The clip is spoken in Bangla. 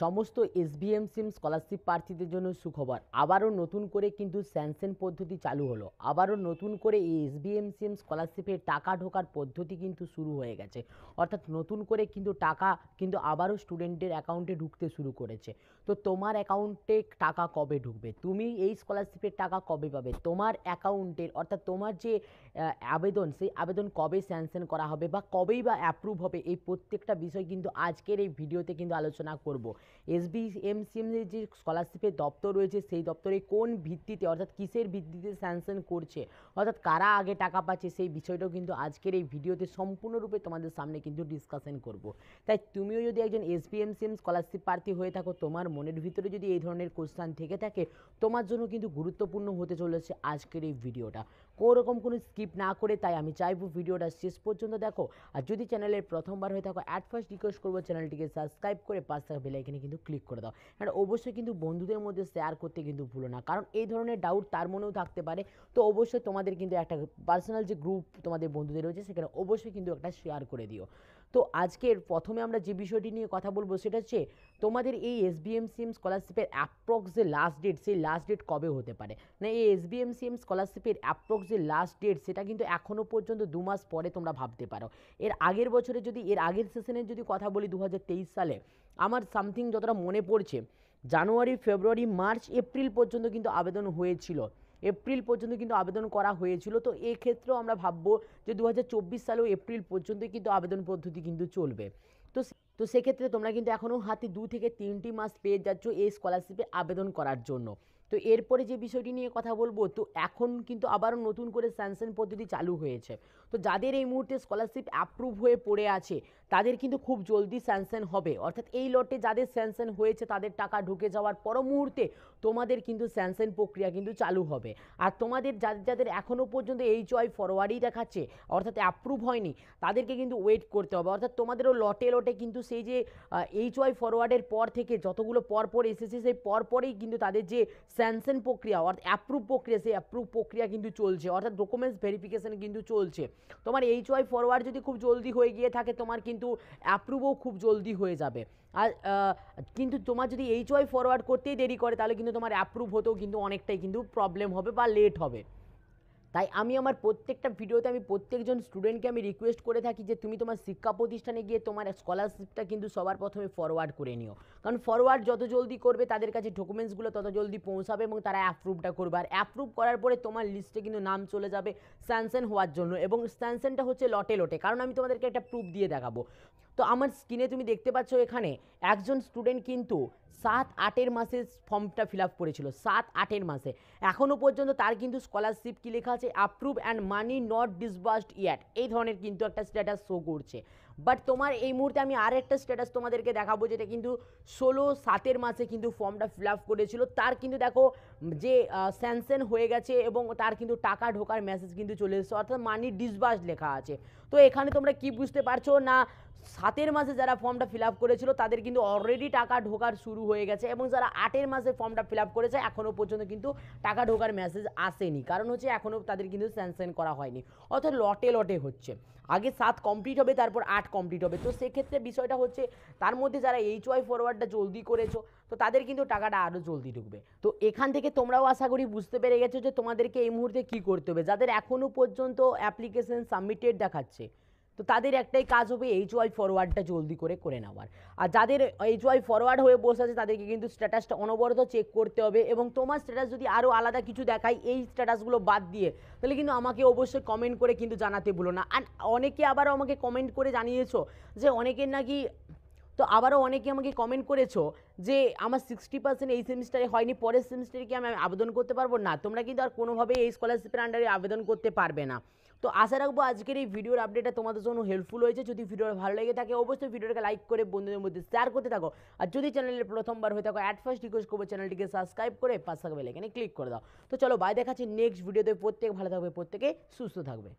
সমস্ত এসবিএমসিএম স্কলারশিপ প্রার্থীদের জন্য সুখবর। আবারও নতুন করে কিন্তু স্যাংশন পদ্ধতি চালু হলো। আবারও নতুন করে এই এসবিএমসিএম স্কলারশিপের টাকা ঢোকার পদ্ধতি কিন্তু শুরু হয়ে গেছে। অর্থাৎ নতুন করে কিন্তু টাকা কিন্তু আবারও স্টুডেন্টের অ্যাকাউন্টে ঢুকতে শুরু করেছে। তো তোমার অ্যাকাউন্টে টাকা কবে ঢুকবে, তুমি এই স্কলারশিপের টাকা কবে পাবে, তোমার অ্যাকাউন্টের অর্থাৎ তোমার যে আবেদন, সেই আবেদন কবে স্যাংশন করা হবে বা কবেই বা অ্যাপ্রুভ হবে, এই প্রত্যেকটা বিষয় কিন্তু আজকের এই ভিডিওতে কিন্তু আলোচনা করব। এসবিএমসিএম এর যে স্কলারশিপের দপ্তর রয়েছে, সেই দপ্তরে কোন ভিত্তিতে অর্থাৎ কিসের ভিত্তিতে স্যাংশন করছে, অর্থাৎ কারা আগে টাকা পাচ্ছে, সেই বিষয়টাও কিন্তু আজকের এই ভিডিওতে সম্পূর্ণরূপে তোমাদের সামনে কিন্তু ডিসকাশন করব। তাই তুমিও যদি একজন এসবিএমসিএম স্কলারশিপ প্রার্থী হয়ে থাকো, তোমার মনের ভিতরে যদি এই ধরনের কোশ্চেন থেকে থাকে, তোমার জন্য কিন্তু গুরুত্বপূর্ণ হতে চলেছে আজকের এই ভিডিওটা। কোনোরকম কোনো স্কিপ না করে, তাই আমি চাইবো ভিডিওটা শেষ পর্যন্ত দেখো। আর যদি চ্যানেলের প্রথমবার হয়ে থাকো, অ্যাট ফার্স্ট রিকোয়েস্ট করবো চ্যানেলটিকে সাবস্ক্রাইব করে পাশে থাকা বেল আইকনে কিন্তু ক্লিক করে দাও। আর অবশ্যই কিন্তু বন্ধুদের মধ্যে শেয়ার করতে কিন্তু ভুলো না, কারণ এই ধরনের ডাউট তার মনেও থাকতে পারে। তো অবশ্যই তোমাদের কিন্তু একটা পার্সোনাল যে গ্রুপ তোমাদের বন্ধুদের রয়েছে, সেখানে অবশ্যই কিন্তু একটা শেয়ার করে দিও। তো আজকের প্রথমে আমরা যে বিষয়টি নিয়ে কথা বলবো, সেটা হচ্ছে তোমাদের এই এসবিএমসিএম স্কলারশিপের অ্যাপ্রক্স যে লাস্ট ডেট, সেই লাস্ট ডেট কবে হতে পারে। না, এই এসবিএমসিএম স্কলারশিপের অ্যাপ্রক্স যে লাস্ট ডেট, সেটা কিন্তু এখনও পর্যন্ত 2 মাস পরে তোমরা ভাবতে পারো। এর আগের বছরে যদি, এর আগের সেশনের যদি কথা বলি, 2023 সালে আমার সামথিং যতটা মনে পড়ছে, জানুয়ারি, ফেব্রুয়ারি, মার্চ, এপ্রিল পর্যন্ত কিন্তু আবেদন হয়েছিল। এপ্রিল পর্যন্ত কিন্তু আবেদন করা হয়েছিল। তো এক্ষেত্রেও আমরা ভাববো যে 2024 সালেও এপ্রিল পর্যন্ত কিন্তু আবেদন পদ্ধতি কিন্তু চলবে। তো তো সেক্ষেত্রে তোমরা কিন্তু এখনও হাতে 2 থেকে 3টি মাস পেয়ে যাচ্ছ এই স্কলারশিপে আবেদন করার জন্য। তো এরপরে যে বিষয়টি নিয়ে কথা বলবো, তো এখন কিন্তু আবারও নতুন করে স্যাংশন পদ্ধতি চালু হয়েছে। তো যাদের এই মুহূর্তে স্কলারশিপ অ্যাপ্রুভ হয়ে পড়ে আছে, তাদের কিন্তু খুব জলদি স্যাংশন হবে। অর্থাৎ এই লটে যাদের স্যাংশন হয়েছে, তাদের টাকা ঢুকে যাওয়ার পর মুহূর্তে তোমাদের কিন্তু স্যাংশন প্রক্রিয়া কিন্তু চালু হবে। আর তোমাদের যাদের যাদের এখনও পর্যন্ত এইচওয়াই ফরওয়ার্ডই দেখাচ্ছে, অর্থাৎ অ্যাপ্রুভ হয়নি, তাদেরকে কিন্তু ওয়েট করতে হবে। অর্থাৎ তোমাদেরও লটে লটে কিন্তু সেই যে এইচওয়াই ফরওয়ার্ডের পর থেকে যতগুলো পরপর এসেছে, সেই পরপরেই কিন্তু তাদের যে স্যাংশন প্রক্রিয়া অর্থাৎ অ্যাপ্রুভ প্রক্রিয়া, সেই অ্যাপ্রুভ প্রক্রিয়া কিন্তু চলছে, অর্থাৎ ডকুমেন্টস ভেরিফিকেশন কিন্তু চলছে। তোমার এইচওয়াই ফরওয়ার্ড যদি খুব জলদি হয়ে গিয়ে থাকে, তোমার কিন্তু অ্যাপ্রুভও খুব জলদি হয়ে যাবে। আর কিন্তু তোমার যদি এইচওয়াই ফরওয়ার্ড করতেই দেরি করে, তাহলে কিন্তু তোমার অ্যাপ্রুভ হতেও কিন্তু অনেকটাই কিন্তু প্রবলেম হবে বা লেট হবে। তাই আমি আমার প্রত্যেকটা ভিডিওতে আমি প্রত্যেকজন স্টুডেন্টকে আমি রিকোয়েস্ট করে থাকি যে তুমি তোমার শিক্ষা প্রতিষ্ঠানে গিয়ে তোমার স্কলারশিপটা কিন্তু সবার প্রথমে ফরওয়ার্ড করে নিও। কারণ ফরওয়ার্ড যত জলদি করবে, তাদের কাছে ডকুমেন্টসগুলো তত জলদি পৌঁছাবে এবং তারা অ্যাপ্রুভটা করবে। আর অ্যাপ্রুভ করার পরে তোমার লিস্টে কিন্তু নাম চলে যাবে স্যাংশন হওয়ার জন্য। এবং স্যাংশনটা হচ্ছে লটে লটে, কারণ আমি তোমাদেরকে একটা প্রুফ দিয়ে দেখাবো। তো আমার স্ক্রিনে তুমি দেখতে পাচ্ছ, এখানে একজন স্টুডেন্ট কিন্তু 7-8 মাসে ফর্মটা ফিল আপ করেছিল, 7-8 মাসে। এখনও পর্যন্ত তার কিন্তু স্কলারশিপ কি লেখা আছে, approve and money not disbursed yet, এই ধরনের কিন্তু একটা স্ট্যাটাস শো করছে। বাট তোমার এই মুহূর্তে আমি আর একটা স্ট্যাটাস তোমাদেরকে দেখাবো, যেটা কিন্তু 16/7 মাসে কিন্তু ফর্মটা ফিল আপ করেছিল। তার কিন্তু দেখো যে স্যাংশন হয়ে গেছে এবং তার কিন্তু টাকা ঢোকার মেসেজ কিন্তু চলে এসেছে, অর্থাৎ মানি ডিসবার্সড লেখা আছে। তো এখানে তোমরা কি বুঝতে পারছো না, 7 মাসে যারা ফর্মটা ফিল আপ করেছিল, তাদের কিন্তু অলরেডি টাকা ঢোকার শুরু হয়ে গেছে। এবং যারা 8 মাসে ফর্মটা ফিল আপ করেছে, এখনও পর্যন্ত কিন্তু টাকা ঢোকার মেসেজ আসেনি, কারণ হচ্ছে এখনও তাদের কিন্তু স্যাংশন করা হয়নি। অর্থাৎ লটে লটে হচ্ছে, আগে 7 কমপ্লিট হবে, তারপর 8 কমপ্লিট হবে। তো সেক্ষেত্রে বিষয়টা হচ্ছে, তার মধ্যে যারা এইচওয়াই ফরওয়ার্ডটা জলদি করেছো, তো তাদের কিন্তু টাকাটা আরও জলদি ঢুকবে। তো এখান থেকে তোমরাও আশা করি বুঝতে পেরে গেছো যে তোমাদেরকে এই মুহূর্তে কী করতে হবে। যাদের এখনও পর্যন্ত অ্যাপ্লিকেশন সাবমিটেড দেখাচ্ছে, তো তাদের একটাই কাজ হবে এইচওয়াই ফরওয়ার্ডটা জলদি করে করে নেওয়ার। আর যাদের এইচওয়াই ফরওয়ার্ড হয়ে বসে আছে, তাদেরকে কিন্তু স্ট্যাটাসটা অনবরত চেক করতে হবে। এবং তোমার স্ট্যাটাস যদি আরও আলাদা কিছু দেখায় এই স্ট্যাটাসগুলো বাদ দিয়ে, তাহলে কিন্তু আমাকে অবশ্যই কমেন্ট করে কিন্তু জানাতে ভুলো না। আর অনেকে আবারও আমাকে কমেন্ট করে জানিয়েছো যে অনেকের নাকি, তো আবারও অনেকে আমাকে কমেন্ট করেছো যে আমার 60% এই সেমিস্টারে হয়নি, পরের সেমিস্টারে কি আমি আবেদন করতে পারবো না। তোমরা কিন্তু আর কোনোভাবে এই স্কলারশিপের আন্ডারে আবেদন করতে পারবে না। তো আশা রাখবো আজকের এই ভিডিওর আপডেটটা তোমাদের জন্য হেল্পফুল হয়েছে। যদি ভিডিওটা ভালো লেগে থাকে, অবশ্যই ভিডিওটাকে লাইক করে বন্ধুদের মধ্যে শেয়ার করতে থাকো। আর যদি চ্যানেলের প্রথমবার হয়ে থাকো, অ্যাট ফার্স্ট রিকোয়েস্ট করবো চ্যানেলটিকে সাবস্ক্রাইব করে পাশে থাকা বেল আইকনে ক্লিক করে দাও। তো চলো বাই, দেখাচ্ছি নেক্সট ভিডিওতে। প্রত্যেকে ভালো থাকবে, প্রত্যেকে সুস্থ থাকবে।